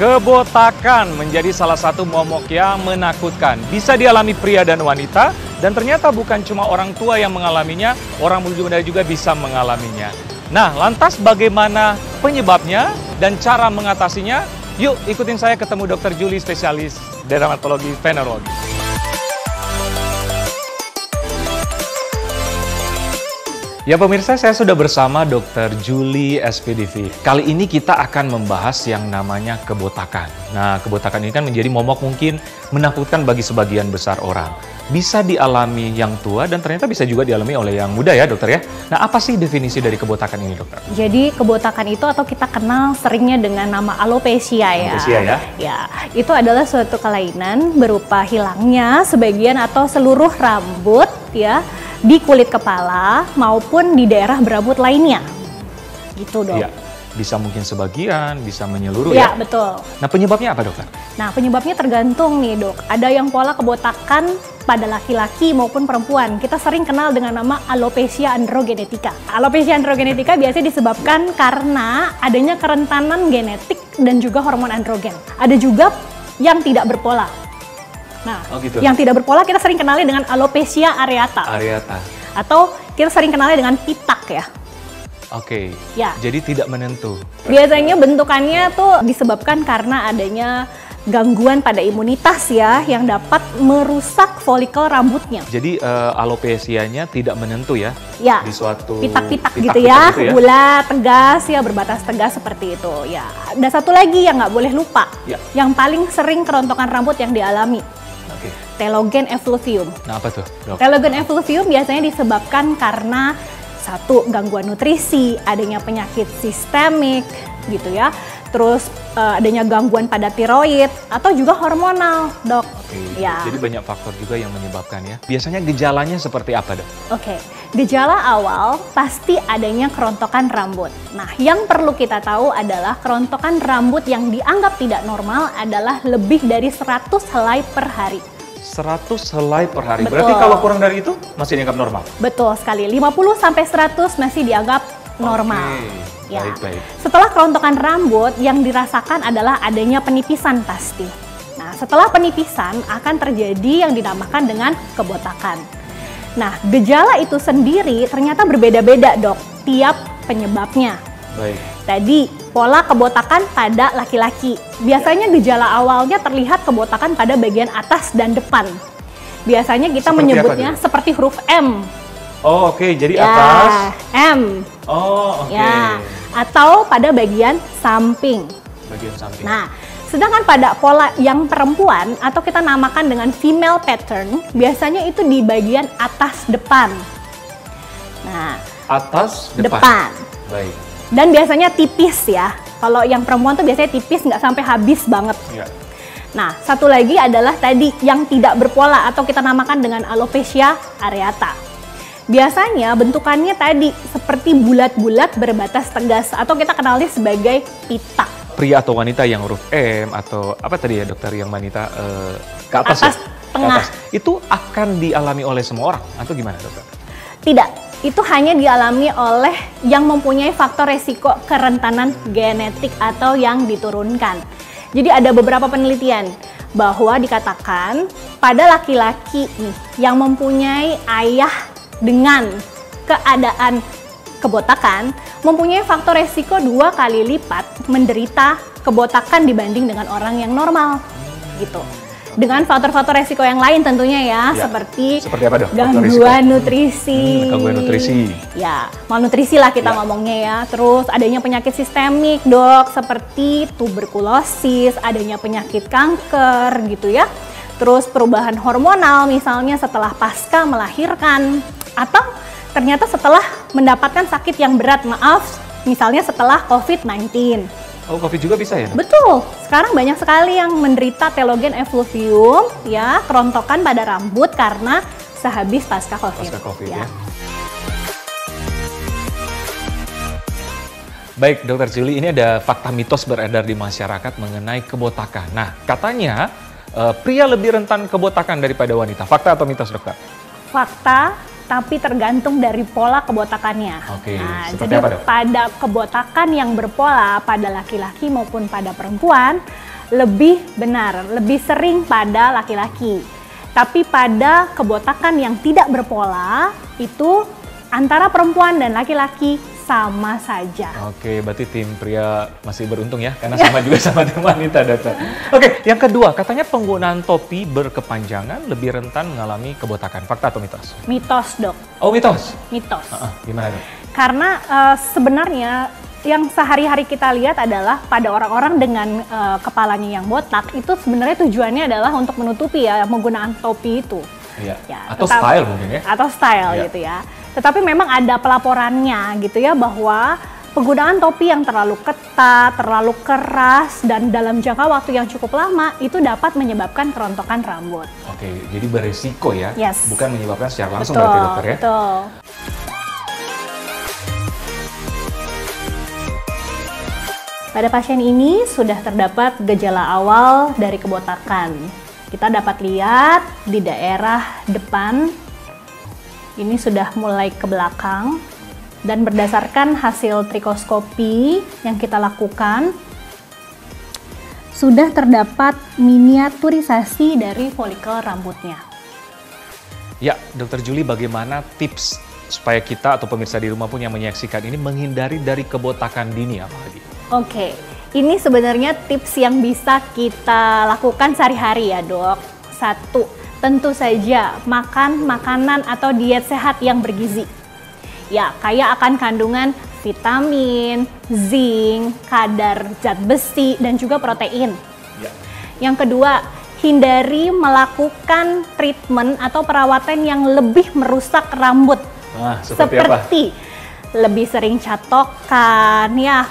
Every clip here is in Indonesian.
Kebotakan menjadi salah satu momok yang menakutkan. Bisa dialami pria dan wanita, dan ternyata bukan cuma orang tua yang mengalaminya, orang muda juga bisa mengalaminya. Nah, lantas bagaimana penyebabnya dan cara mengatasinya? Yuk ikutin saya ketemu Dr. Julie, spesialis dermatologi venerologi. Ya pemirsa, saya sudah bersama Dr. Julie SPDV. Kali ini kita akan membahas yang namanya kebotakan. Nah, kebotakan ini kan menjadi momok mungkin menakutkan bagi sebagian besar orang. Bisa dialami yang tua dan ternyata bisa juga dialami oleh yang muda ya dokter ya. Nah, apa sih definisi dari kebotakan ini dokter? Jadi kebotakan itu atau kita kenal seringnya dengan nama alopecia ya. Alopecia ya? Ya, itu adalah suatu kelainan berupa hilangnya sebagian atau seluruh rambut ya di kulit kepala maupun di daerah berambut lainnya. Gitu dok. Iya, bisa mungkin sebagian, bisa menyeluruh ya. Ya, betul. Nah, penyebabnya apa dokter? Nah, penyebabnya tergantung nih dok. Ada yang pola kebotakan pada laki-laki maupun perempuan. Kita sering kenal dengan nama alopecia androgenetika. Alopecia androgenetika biasanya disebabkan karena adanya kerentanan genetik dan juga hormon androgen. Ada juga yang tidak berpola. Nah, gitu. Yang tidak berpola kita sering kenali dengan alopecia areata. Areata. Atau kita sering kenali dengan pitak ya. Oke. Ya. Jadi tidak menentu. Biasanya bentukannya tuh disebabkan karena adanya gangguan pada imunitas ya yang dapat merusak folikel rambutnya. Jadi alopecianya tidak menentu ya? Ya. Di suatu pitak-pitak gitu ya, bulat, tegas ya, berbatas tegas seperti itu. Ya. Ada satu lagi yang nggak boleh lupa. Ya. Yang paling sering kerontokan rambut yang dialami. Telogen effluvium. Nah, apa tuh, dok? Telogen effluvium biasanya disebabkan karena satu, gangguan nutrisi, adanya penyakit sistemik gitu ya. Terus adanya gangguan pada tiroid atau juga hormonal, dok. Ya. Jadi banyak faktor juga yang menyebabkan ya. Biasanya gejalanya seperti apa, dok? Gejala awal pasti adanya kerontokan rambut. Nah, yang perlu kita tahu adalah kerontokan rambut yang dianggap tidak normal adalah lebih dari 100 helai per hari. 100 helai per hari. Betul. Berarti kalau kurang dari itu masih dianggap normal? Betul sekali. 50 sampai 100 masih dianggap normal. Ya. Baik. Setelah kerontokan rambut yang dirasakan adalah adanya penipisan pasti. Nah, setelah penipisan akan terjadi yang dinamakan dengan kebotakan. Nah, gejala itu sendiri ternyata berbeda-beda, dok, tiap penyebabnya. Baik. Tadi, pola kebotakan pada laki-laki. Biasanya gejala awalnya terlihat kebotakan pada bagian atas dan depan. Biasanya kita seperti menyebutnya seperti huruf M. Oh, oke. Jadi ya, atas. M. Oh, oke. Ya, atau pada bagian samping. Bagian samping. Nah, sedangkan pada pola yang perempuan atau kita namakan dengan female pattern, biasanya itu di bagian atas depan. Nah, atas depan. Baik. Dan biasanya tipis ya. Kalau yang perempuan tuh biasanya tipis, nggak sampai habis banget. Ya. Nah, satu lagi adalah tadi yang tidak berpola atau kita namakan dengan alopecia areata. Biasanya bentukannya tadi seperti bulat-bulat berbatas tegas atau kita kenalnya sebagai pitak. Pria atau wanita yang huruf M atau apa tadi ya dokter yang wanita ke atas ya? Tengah. Ke atas. Itu akan dialami oleh semua orang atau gimana dokter? Tidak, itu hanya dialami oleh yang mempunyai faktor resiko kerentanan genetik atau yang diturunkan. Jadi ada beberapa penelitian bahwa dikatakan pada laki-laki nih yang mempunyai ayah dengan keadaan kebotakan mempunyai faktor resiko 2 kali lipat menderita kebotakan dibanding dengan orang yang normal gitu. Dengan faktor-faktor resiko yang lain tentunya ya, seperti apa, dok? Gangguan nutrisi. Gangguan nutrisi. Ya, malnutrisi lah kita ngomongnya ya. Terus adanya penyakit sistemik, dok, seperti tuberkulosis, adanya penyakit kanker gitu ya. Terus perubahan hormonal misalnya setelah pasca melahirkan atau ternyata setelah mendapatkan sakit yang berat, misalnya setelah COVID-19. Oh, COVID juga bisa ya, dok? Betul. Sekarang banyak sekali yang menderita telogen effluvium, ya, kerontokan pada rambut karena sehabis pasca COVID. Pasca COVID ya. Baik, Dokter Julie, ini ada fakta mitos beredar di masyarakat mengenai kebotakan. Nah, katanya pria lebih rentan kebotakan daripada wanita. Fakta atau mitos, dokter? Fakta, tapi tergantung dari pola kebotakannya. Oke, nah, seperti jadi apa, dok? pada kebotakan yang berpola pada laki-laki maupun pada perempuan, lebih benar, lebih sering pada laki-laki. Tapi pada kebotakan yang tidak berpola, itu antara perempuan dan laki-laki sama saja. Oke, berarti tim pria masih beruntung ya, karena sama juga sama tim wanita, dokter. Oke, yang kedua, katanya penggunaan topi berkepanjangan lebih rentan mengalami kebotakan. Fakta atau mitos? Mitos, Dok. Oh, mitos? Mitos. Gimana, Dok? Karena sebenarnya yang sehari-hari kita lihat adalah pada orang-orang dengan kepalanya yang botak, itu sebenarnya tujuannya adalah untuk menutupi ya, menggunakan topi itu. Iya. Ya, atau style mungkin ya? Atau style gitu ya. Tetapi memang ada pelaporannya gitu ya, bahwa penggunaan topi yang terlalu ketat, terlalu keras, dan dalam jangka waktu yang cukup lama itu dapat menyebabkan kerontokan rambut. Oke, jadi beresiko ya, Yes. bukan menyebabkan secara langsung Betul, berarti dokter ya? Betul. Pada pasien ini sudah terdapat gejala awal dari kebotakan. Kita dapat lihat di daerah depan, ini sudah mulai ke belakang, dan berdasarkan hasil trikoskopi yang kita lakukan, sudah terdapat miniaturisasi dari folikel rambutnya. Ya, Dokter Julie, bagaimana tips supaya kita atau pemirsa di rumah pun yang menyaksikan ini menghindari dari kebotakan dini apalagi? Oke, ini sebenarnya tips yang bisa kita lakukan sehari-hari ya, Dok. 1, tentu saja makan makanan atau diet sehat yang bergizi. Ya, kaya akan kandungan vitamin, zinc, kadar zat besi, dan juga protein. Ya. Yang kedua, hindari melakukan treatment atau perawatan yang lebih merusak rambut. Nah, seperti apa? Lebih sering catokan, ya,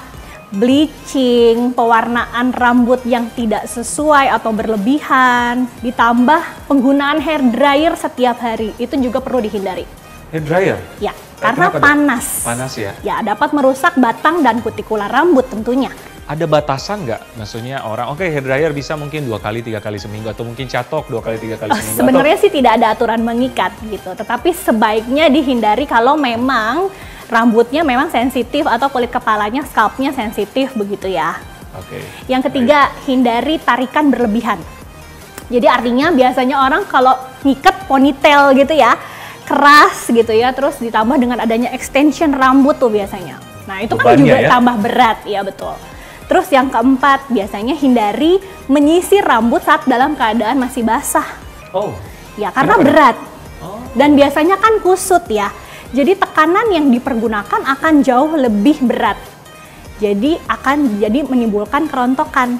bleaching, pewarnaan rambut yang tidak sesuai atau berlebihan, ditambah penggunaan hair dryer setiap hari, itu juga perlu dihindari. Hair dryer? Ya, karena Kenapa, Dok? panas. Panas ya? Ya, dapat merusak batang dan kutikular rambut tentunya. Ada batasan nggak? Maksudnya orang, oke, hair dryer bisa mungkin 2 kali 3 kali seminggu, atau mungkin catok 2 kali 3 kali seminggu? Sebenarnya sih tidak ada aturan mengikat gitu, tetapi sebaiknya dihindari kalau memang rambutnya memang sensitif atau kulit kepalanya, scalpnya sensitif begitu ya. Oke. Yang ketiga, hindari tarikan berlebihan. Jadi artinya biasanya orang kalau ngikat ponytail gitu ya, keras gitu ya, terus ditambah dengan adanya extension rambut tuh biasanya. Nah itu kan Bebannya juga ya? tambah berat, ya betul. Terus yang keempat, biasanya hindari menyisir rambut saat dalam keadaan masih basah. Oh. Ya karena Kenapa, Dok? berat. Oh. Dan biasanya kan kusut ya. Jadi tekanan yang dipergunakan akan jauh lebih berat. Jadi akan menimbulkan kerontokan.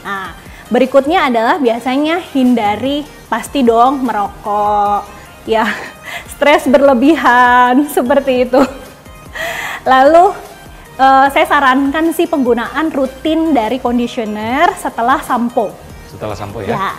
Nah, berikutnya adalah biasanya hindari pasti dong merokok. Ya, stres berlebihan seperti itu. Lalu saya sarankan sih penggunaan rutin dari conditioner setelah sampo. Setelah sampo ya? Ya.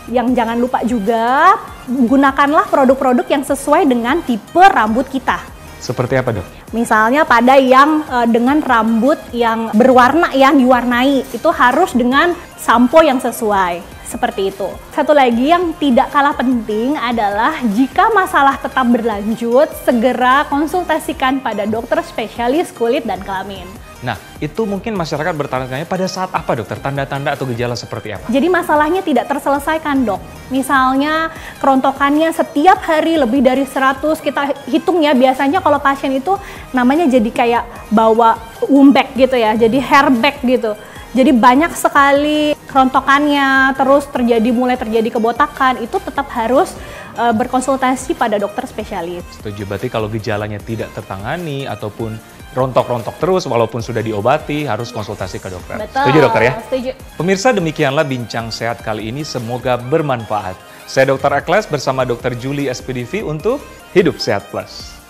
Yang jangan lupa juga, gunakanlah produk-produk yang sesuai dengan tipe rambut kita. Seperti apa, Dok? Misalnya pada yang dengan rambut yang berwarna, yang diwarnai, itu harus dengan sampo yang sesuai. Seperti itu. Satu lagi yang tidak kalah penting adalah jika masalah tetap berlanjut, segera konsultasikan pada dokter spesialis kulit dan kelamin. Nah, itu mungkin masyarakat bertanya-tanya pada saat apa, dokter? Tanda-tanda atau gejala seperti apa? Jadi masalahnya tidak terselesaikan, Dok. Misalnya kerontokannya setiap hari lebih dari 100, kita hitung ya, biasanya kalau pasien itu namanya jadi kayak bawa wombag gitu ya, jadi hairback gitu. Jadi banyak sekali kerontokannya, terus mulai terjadi kebotakan, itu tetap harus berkonsultasi pada dokter spesialis. Setuju, berarti kalau gejalanya tidak tertangani ataupun rontok-rontok terus walaupun sudah diobati, harus konsultasi ke dokter. Betul. Setuju, dokter ya? Setuju. Pemirsa, demikianlah bincang sehat kali ini, semoga bermanfaat. Saya Dr. Aklas bersama Dr. Julie SPDV untuk Hidup Sehat Plus.